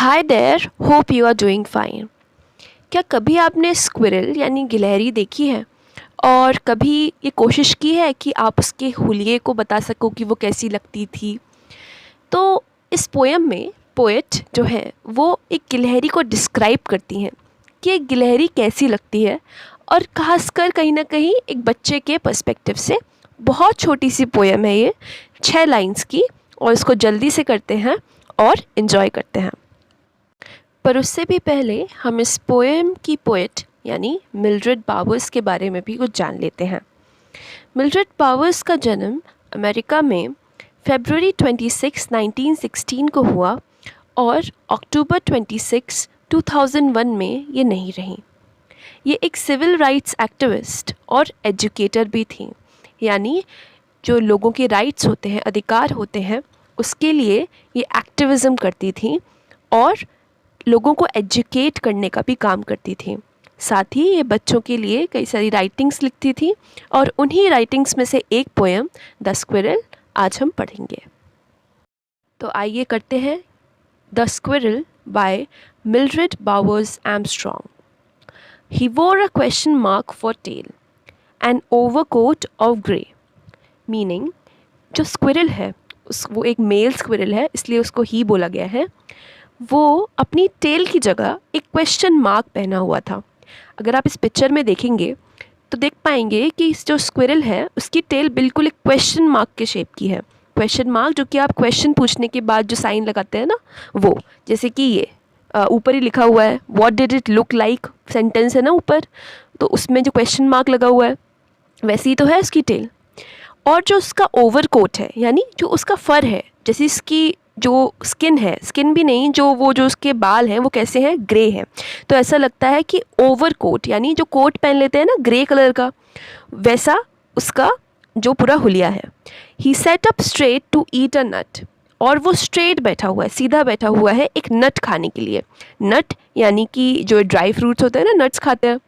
Hi there, hope you are doing fine. क्या कभी आपने स्क्विरल यानी गिलहरी देखी है और कभी ये कोशिश की है कि आप उसके हुलिये को बता सको कि वो कैसी लगती थी? तो इस पोएम में पोएट जो है वो एक गिलहरी को डिस्क्राइब करती हैं कि एक गिलहरी कैसी लगती है, और खासकर कहीं ना कहीं एक बच्चे के पर्सपेक्टिव से। बहुत छोटी सी पोएम है ये, 6 लाइंस की, और इसको जल्दी से करते हैं और इन्जॉय करते हैं। पर उससे भी पहले हम इस पोएम की पोएट यानी मिल्ड्रेड बावर्स के बारे में भी कुछ जान लेते हैं। मिल्ड्रेड बावर्स का जन्म अमेरिका में फरवरी 26, 1916 को हुआ और अक्टूबर 26, 2001 में ये नहीं रहीं। ये एक सिविल राइट्स एक्टिविस्ट और एजुकेटर भी थी, यानी जो लोगों के राइट्स होते हैं, अधिकार होते हैं, उसके लिए ये एक्टिविज़म करती थी और लोगों को एजुकेट करने का भी काम करती थी। साथ ही ये बच्चों के लिए कई सारी राइटिंग्स लिखती थी, और उन्हीं राइटिंग्स में से एक पोएम द स्क्विरल आज हम पढ़ेंगे। तो आइए करते हैं the squirrel by Mildred Bowers Armstrong. He wore a question mark for tail an overcoat of grey. Meaning, जो स्क्विरल है वो एक मेल स्क्विरल है, इसलिए उसको ही बोला गया है। वो अपनी टेल की जगह एक क्वेश्चन मार्क पहना हुआ था। अगर आप इस पिक्चर में देखेंगे तो देख पाएंगे कि इस जो स्क्विरल है उसकी टेल बिल्कुल एक क्वेश्चन मार्क के शेप की है। क्वेश्चन मार्क जो कि आप क्वेश्चन पूछने के बाद जो साइन लगाते हैं ना, वो जैसे कि ये ऊपर ही लिखा हुआ है what did it look like, sentence है ना ऊपर, तो उसमें जो क्वेश्चन मार्क लगा हुआ है वैसे ही तो है उसकी टेल। और जो उसका ओवरकोट है, यानी जो उसका फर है, जैसे इसकी जो स्किन है, स्किन भी नहीं, जो उसके बाल हैं वो कैसे हैं, ग्रे हैं। तो ऐसा लगता है कि ओवरकोट यानी जो कोट पहन लेते हैं ना ग्रे कलर का, वैसा उसका जो पूरा हुलिया है। He set up straight to eat a nut. और वो स्ट्रेट बैठा हुआ है, सीधा बैठा हुआ है एक नट खाने के लिए। नट यानी कि जो ड्राई फ्रूट्स होते हैं ना, नट्स खाते हैं,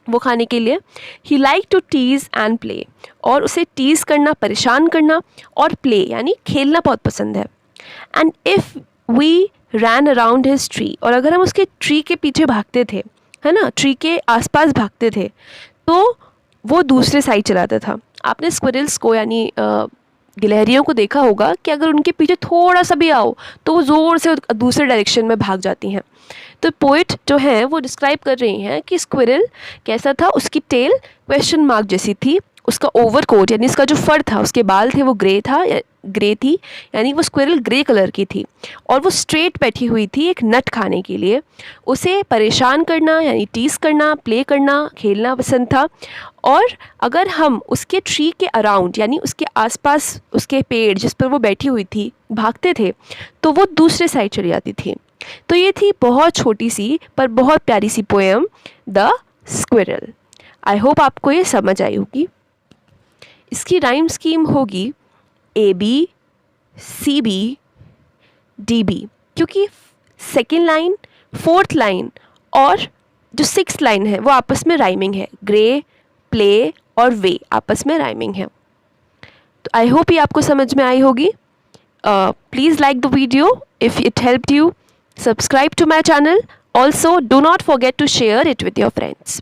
वो खाने के लिए। He like to tease and play. और उसे टीज़ करना, परेशान करना, और प्ले यानी खेलना बहुत पसंद है। And if we ran around his tree. और अगर हम उसके ट्री के पीछे भागते थे, है ना, ट्री के आसपास भागते थे, तो वो दूसरे साइड चलाता था। आपने स्क्विरल्स को यानी गिलहरियों को देखा होगा कि अगर उनके पीछे थोड़ा सा भी आओ तो वो ज़ोर से दूसरे डायरेक्शन में भाग जाती हैं। तो पोइट जो है वो डिस्क्राइब कर रही हैं कि स्क्विरल कैसा था। उसकी टेल क्वेश्चन मार्क जैसी थी, उसका ओवरकोट यानी इसका जो फर था, उसके बाल थे, वो ग्रे थी, यानी वो स्क्विरल ग्रे कलर की थी, और वो स्ट्रेट बैठी हुई थी एक नट खाने के लिए। उसे परेशान करना यानी टीज़ करना, प्ले करना, खेलना पसंद था। और अगर हम उसके ट्री के अराउंड यानी उसके आसपास, उसके पेड़ जिस पर वो बैठी हुई थी, भागते थे तो वो दूसरे साइड चली जाती थी। तो ये थी बहुत छोटी सी पर बहुत प्यारी सी poem the squirrel. I hope आपको ये समझ आई होगी। इसकी राइम स्कीम होगी AB, CB, DB, क्योंकि सेकेंड लाइन, फोर्थ लाइन और जो 6th लाइन है वो आपस में राइमिंग है। ग्रे, प्ले और वे आपस में राइमिंग है। तो आई होप ये आपको समझ में आई होगी। Please like the video if it helped you. Subscribe to my channel. Also do not forget to share it with your friends.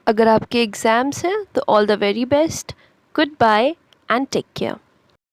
अगर आपके एग्ज़ाम्स हैं तो all the very best. Goodbye and take care.